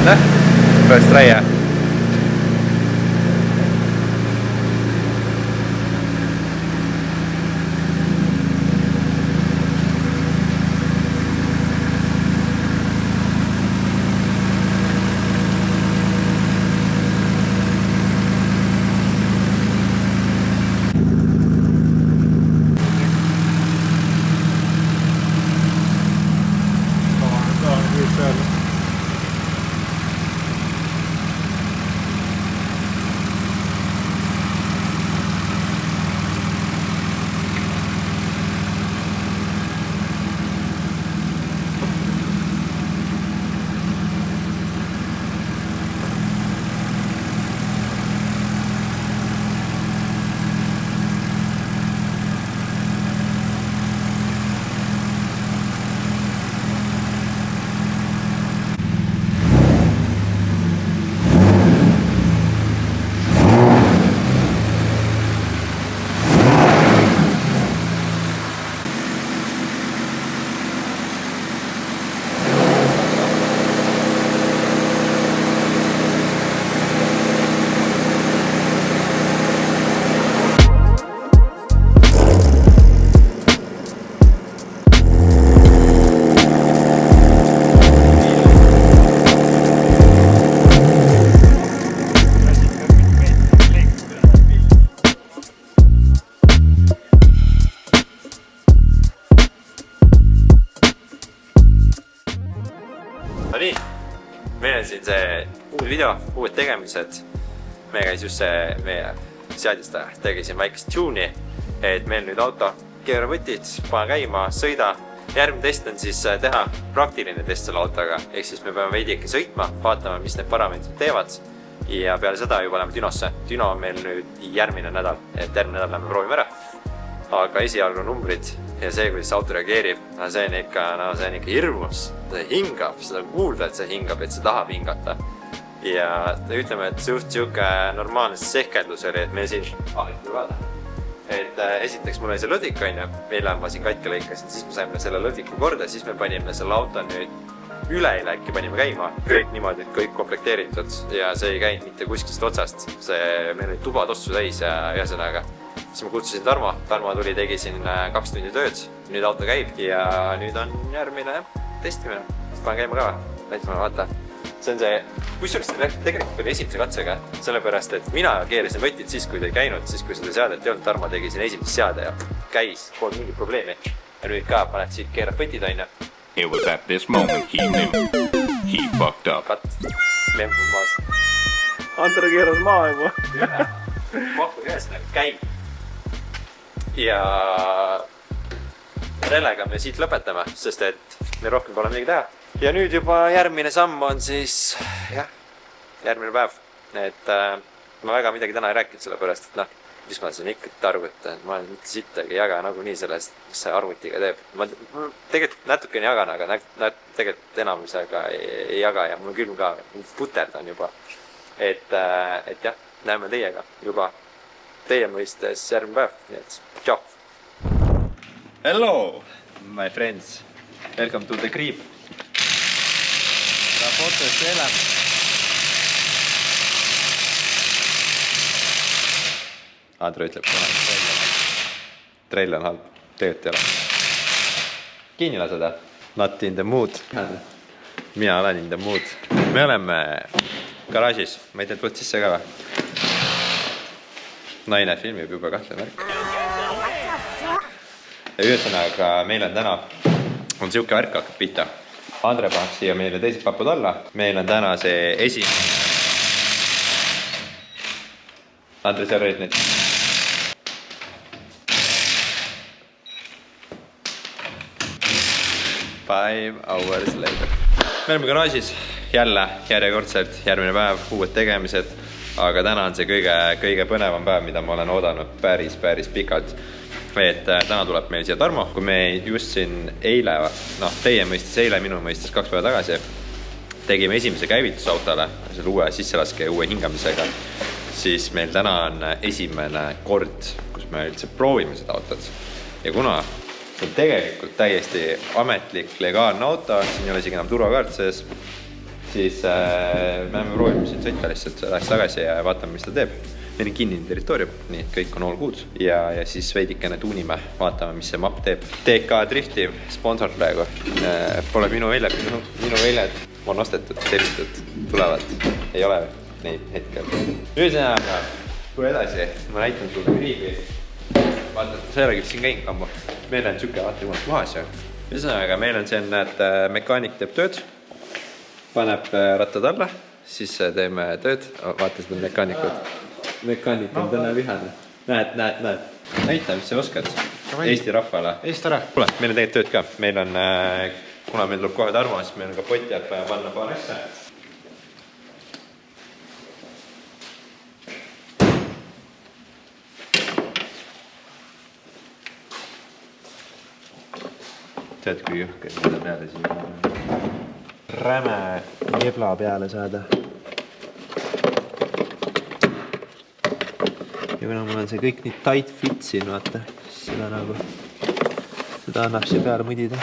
Nah, first try ya. No nii, meil on siin see uus video, uued tegemised. Me käis just see meie seadistaja, tegi siin väikest tune'i, et meil nüüd auto keera võtid, pane käima, sõida. Järgmine test on siis teha praktiline test selle autoga, ehk siis me peame veidi ikka sõitma, vaatama, mis need parameetrid teevad. Ja peale seda juba läheme Dünosse. Düno on meil nüüd järgmine nädal, et järgmine nädal läheme proovime ära. Aga esialgu numbrid ja see, kuidas auto reageerib, see on ikka hirmus. See hingab, seda kuulda, et see hingab, et see tahab hingata. Ja ütleme, et suht siuke normaalne sehkeldus oli, et me siin et esiteks mul oli see lõdik, mille ma siin katki lõikasin, siis me saime selle lõdiku korda, siis me panime selle auto nüüd üleeile äkki panime käima. Kõik niimoodi, et kõik komplekteeritud ja see ei käinud mitte kuskilist otsast. Meil oli tuba tossu täis ja ühesõnaga. Siis ma kutsusin Tarmo tuli, tegi siin 2 tundi tööd, nüüd auto käib ja nüüd on järgmine testimine. Panen käima ka, näitame vaata. See on see, kusjuures tegelikult oli esimese katsega, sellepärast, et mina keerisin võtid siis, kui ta ei käinud, siis kui seda seadet ei olnud, Tarmo tegi siin esimest seade ja käis, polnud mingit probleemi. Ja nüüd ka paned siit keerad võtid aina. It was at this moment he knew. He fucked up. Lembu maas. Andre keeras maa juba. Mahku ühesõnaga käib. Ja relega me siit lõpetame, sest et me rohkem pole midagi teha. Ja nüüd juba järgmine samm on siis, järgmine päev. Et ma väga midagi täna ei rääkinud selle pärast, et mis ma siin ikka arvutan, ma olen mitte sittagi jaga nagunii sellest, mis see arvutiga teeb. Ma tegelikult natukene jagan, aga tegelikult enamusega ei jaga ja mul külm ka puterdan juba. Et jah, näeme teiega juba teie mõistes järgmine päev. Nii et, tšau! Hello, my friends! Welcome to the crib! Fotos elab. Andro ütleb kohe, treil on halb, tegelikult ei ole. Kinni laseda. Not in the mood. Mina olen in the mood. Me oleme garaažis. Ma ei tea, tuled sisse ka või? Naine filmib juba kahtle märk. Ja ühesõnaga meil on täna siuke värk hakkab pihta. Andre paneb siia meile teised papud alla. Meil on täna see esimene. Andre, seal olid nüüd. 5 hours later. Me oleme garaažis jälle järjekordselt järgmine päev, uued tegemised. Aga täna on see kõige põnevam päev, mida ma olen oodanud päris pikalt. Et täna tuleb meil siia Tarmo, kui me just siin eile, teie mõistes eile, minu mõistes 2 päeva tagasi tegime esimese käivitusautole, selle uue sisselaske ja uue hingamisega, siis meil täna on esimene kord, kus me üldse proovime seda autot. Ja kuna see on tegelikult täiesti ametlik, legaalne auto, siin ei ole isegi enam turvakaart sees, siis me läheme proovime siin sõita lihtsalt läheks tagasi ja vaatame, mis ta teeb. Meil on kinnine territoorium, nii et kõik on all good ja siis veidikene tuunime, vaatame, mis see mapp teeb. TK Drifti sponsor praegu. Pole minu väljad on ostetud, tellitud, tulevad. Ei ole neid hetkel. Ühesõnaga, tule edasi, ma näitan sulle riivi. Vaata, sa ei ole küll siin käinud kammu. Meil on siuke vaata jumal puhas ja. Ühesõnaga, meil on siin, et mekaanik teeb tööd, paneb rattad alla, siis teeme tööd, vaata seda mekaanikut. Mekaanik on täna vihane. Näed. Näita, mis sa oskad Eesti rahvale. Eesti ära. Kuule, meil on tegelikult tööd ka. Meil on, kuna meil tuleb kohe Tarmo, siis meil on ka pott jääb panna paar asja. Tead, kui juhke seda peale siin räme jebla peale saada. Ja kuna mul on see kõik nii tight fit siin, vaata, siis seda nagu, seda annab siia peale mõdida.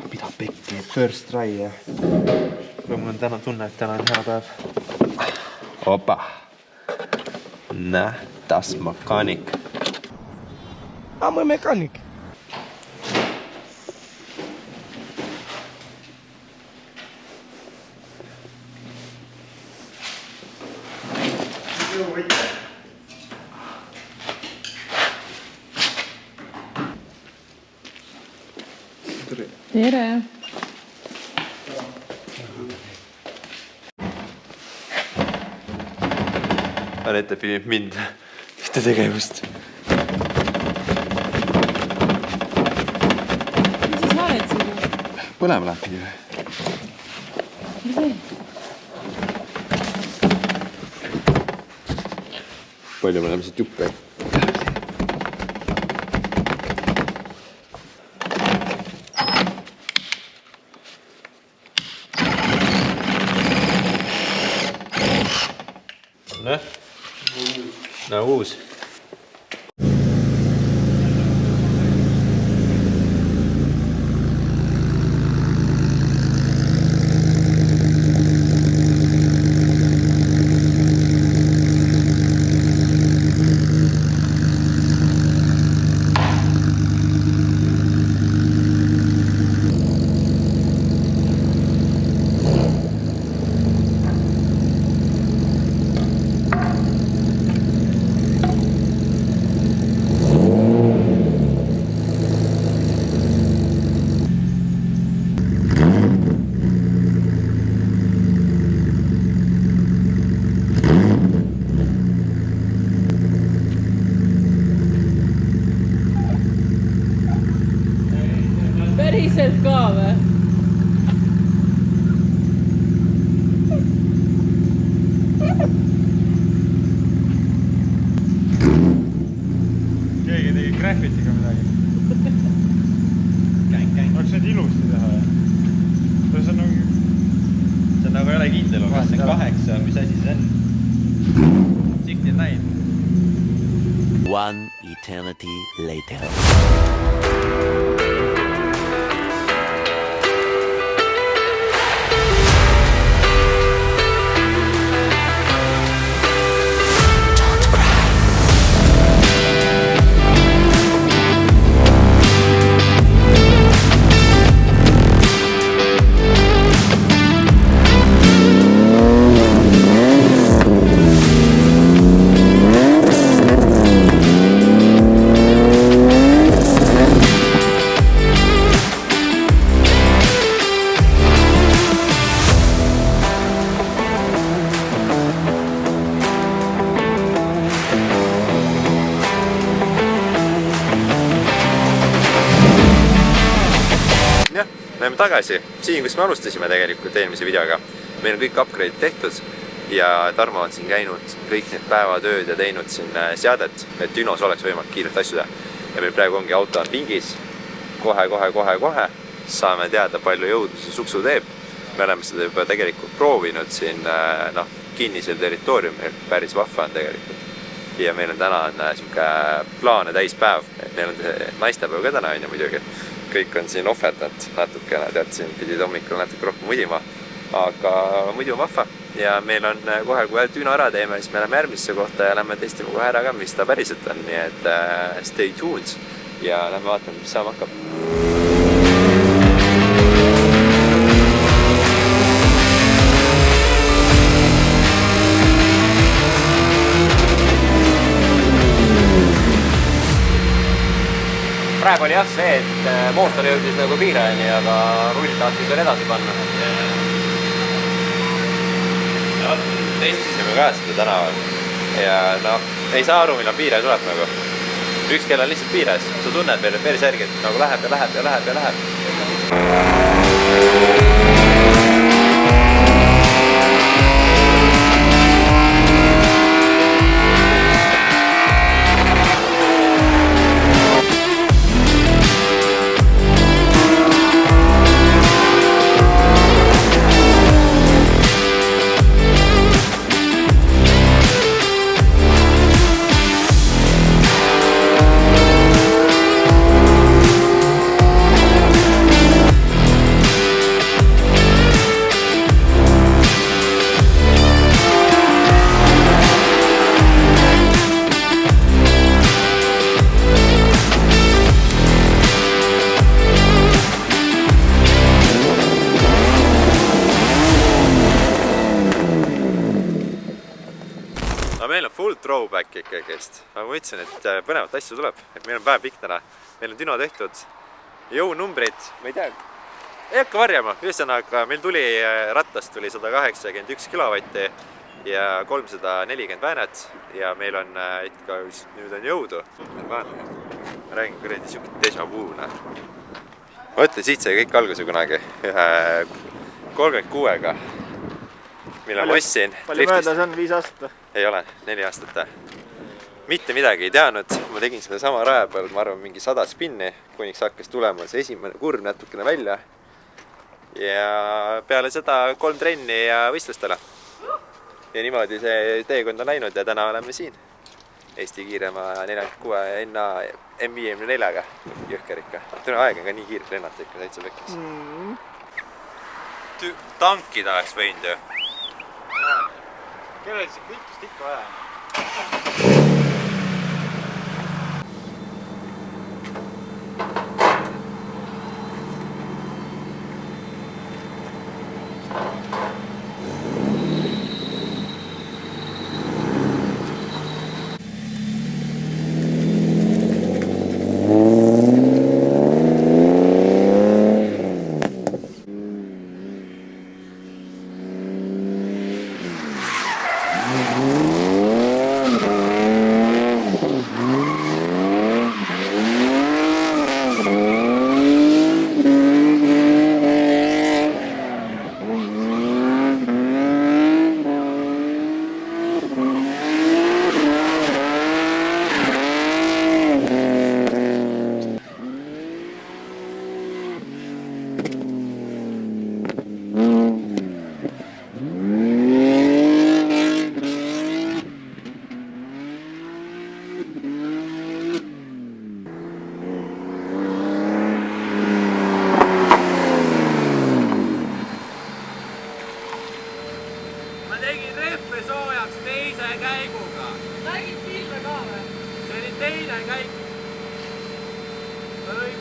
Mida pekki, first try ja kui mul on täna tunne, et täna on hea päev. Opa! Näh, das mekaanik. Mä oon mekaanik. Tere! Anette filmib mind ühte tegevust. Mis sa oled siin? Põlema läheb pidi või? Mis see? Palju me oleme siit juppe. No uus. Päriselt ka või? Keegi tegi graffitiga midagi. Oleks need ilusti teha ja? See on nagu ei ole kindel, kas see on 8, mis asi see on? 69. One eternity later. Läheme tagasi, siin kus me alustasime tegelikult eelmise videoga. Meil on kõik upgrade tehtud ja Tarmo on siin käinud kõik need päevatööd ja teinud siin seadet, et Dünos oleks võimalik kiirelt asju teha. Ja meil praegu ongi auto on pingis. Kohe saame teada, palju jõudu see suksu teeb. Me oleme seda juba tegelikult proovinud siin kinnisel territooriumil. Päris vahva on tegelikult. ja meil on täna sihuke plaane täispäev, et meil on naistepäev ka täna on ju muidugi. Kõik on siin ohverdanud natukene, tead siin pidid hommikul natuke rohkem mudima, aga muidu on vahva. Ja meil on kohe, kui Düno ära teeme, siis me läheme järgmisse kohta ja lähme testime kohe ära ka, mis ta päriselt on, nii et stay tuned ja lähme vaatame, mis saama hakkab. Praegu oli jah see, et mootor jõudis nagu piirajani, aga rull tahtis veel edasi panna. No, testisime ka seda tänaval ja noh, ei saa aru, millal piiraja tuleb nagu. Üks kell on lihtsalt piirajas, sa tunned veel päris järgi, et nagu läheb ja läheb ja läheb ja läheb. Meil on full throwback ikkagist, aga ma ütlesin, et põnevat asju tuleb, et meil on päev pikk täna, meil on Düno tehtud jõunumbrid, ma ei tea, ei hakka varjama, ühesõnaga meil tuli rattast tuli 181 kilovatti ja 340 väänet ja meil on ikka nüüd on jõudu. Ma räägin kuradi siuke déjà vu'na. Ma mõtlen, siit sai kõik alguse kunagi ühe 36-ga, mille ma ostsin. Palju möödas on 5 aastat? Ei ole, 4 aastat. Mitte midagi ei teadnud, ma tegin selle sama raja peal, ma arvan, mingi 100 spinni, kuniks hakkas tulema see esimene kurv natukene välja. Ja peale seda 3 trenni ja võistlustele. Ja niimoodi see teekond on läinud ja täna oleme siin. Eesti kiirema 46 enna M54-ga, jõhker ikka. Täna aeg on ka nii kiirelt lennata ikka, täitsa pekkis. Tankida oleks võinud ju. Kellel see kütust ikka vaja on?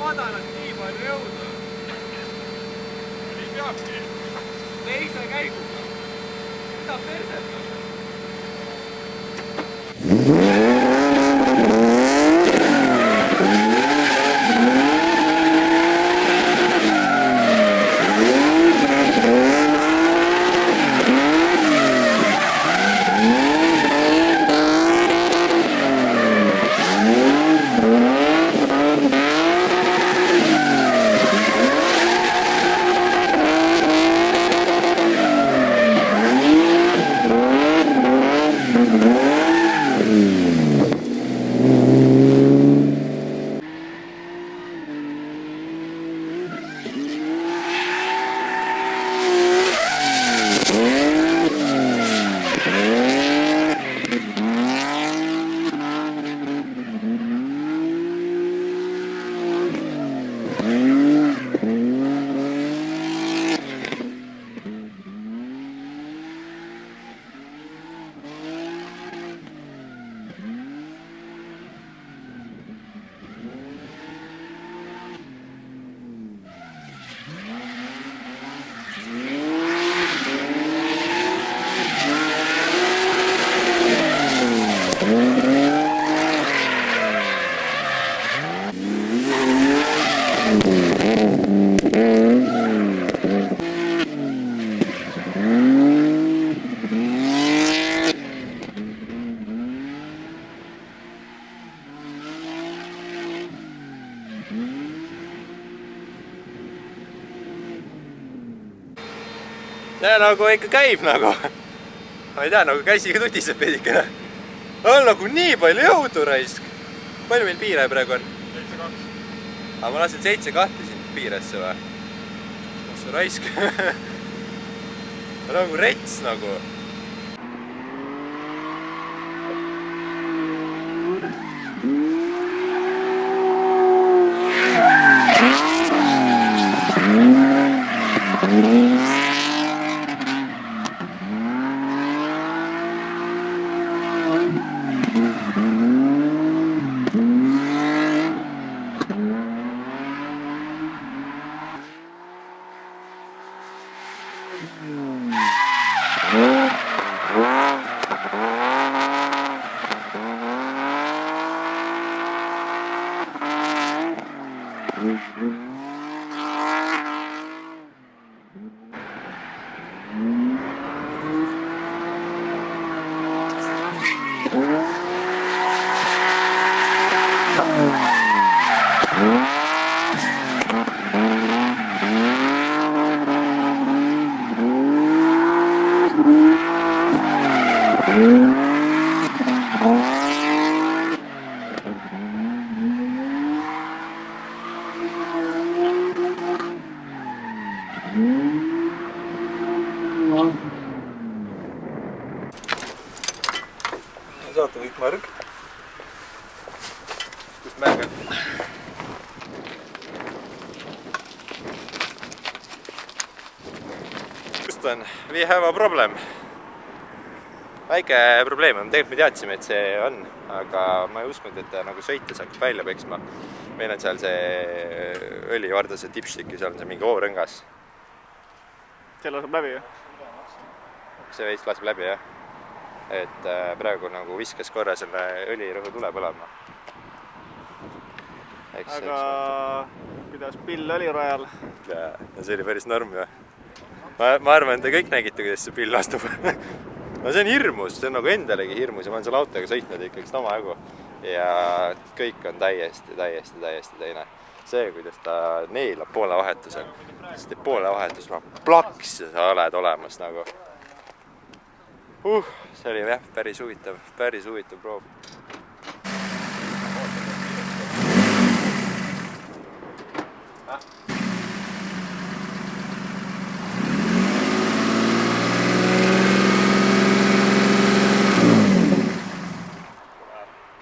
madalat nii palju jõuda. Ei peakski. Teise käiguga. Mida perset on? ja nagu ikka käib nagu. Ma ei tea, nagu käsi ka tutiseb veidikene. On nagu nii palju jõudu raisk. Palju meil piire praegu on? 7-2. Aga ma lasin 7-2 siin piiresse või? Kas see raisk? Nagu rets nagu. Saate kõik märg. Kust märg on? Kust on? We have a problem. Väike probleem on. Tegelikult me teadsime, et see on, aga ma ei uskunud, et ta nagu sõites hakkab välja peksma. Meil on seal see õlivardase tipstik ja seal on see mingi O-rõngas. See laseb läbi, jah? See veits laseb läbi, jah. Et praegu nagu viskas korra selle õlirõhu tule põlema. Aga kuidas pill oli rajal? Ja see oli päris norm, jah. Ma arvan, te kõik nägite, kuidas see pill astub. No see on hirmus, see on nagu endalegi hirmus ja ma olen selle autoga sõitnud ikkagi omajagu. Ja kõik on täiesti teine. See, kuidas ta neelab poole vahetusel. Sest poole vahetus ma plaks ja sa oled olemas nagu. See oli jah, päris huvitav proov.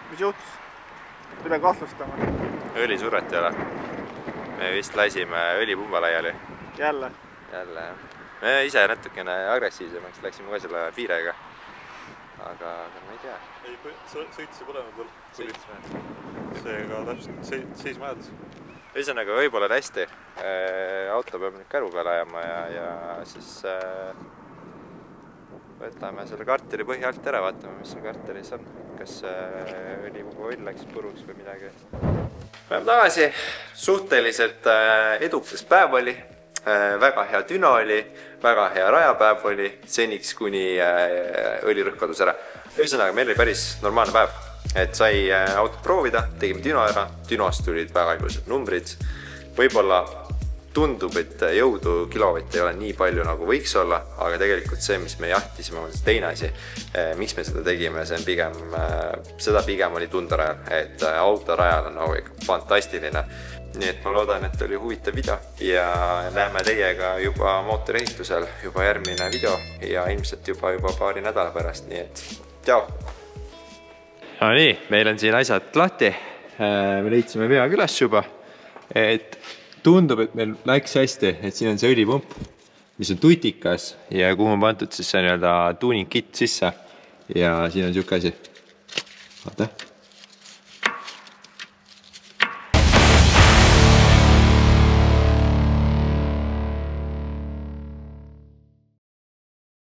Mis juhtus? Mida kahtlustama? Õlisuret ei ole. Me vist lasime õlipumba laiali. Jälle, jah. Me ise natukene agressiivsemaks läksime ka selle piirega. Aga ma ei tea. Ei, sõitsi põlema peal. Seega täpselt seisma jäädes. Ühesõnaga võib-olla hästi. Auto peab nüüd käru peale ajama ja siis võtame selle karteri põhi alt ära, vaatame, mis seal karteris on. Kas õlipumba õll läks puruks või midagi. Päev tagasi. Suhteliselt edukas päev oli. Väga hea düna oli, väga hea rajapäev oli, seniks kuni õlirõhk kadus ära. Ühesõnaga, meil oli päris normaalne päev, et sai autot proovida, tegime düna ära, dünost tulid väga ilusad numbrid. Võib-olla tundub, et jõudu kilovatt ei ole nii palju nagu võiks olla, aga tegelikult see, mis me jahtisime, on see teine asi. Miks me seda tegime, see on seda pigem oli tundarajal, et autorajal on nagu fantastiline. Nii et ma loodan, et oli huvitav video ja näeme teiega juba mootorehitusel juba järgmine video ja ilmselt juba paari nädala pärast, nii et tšau! No nii, meil on siin asjad lahti, me leidsime vea külas juba, et tundub, et meil läks hästi, et siin on see õlipump, mis on tutikas ja kuhu on pandud siis see tuuning kit sisse ja siin on siuke asi. Vaata.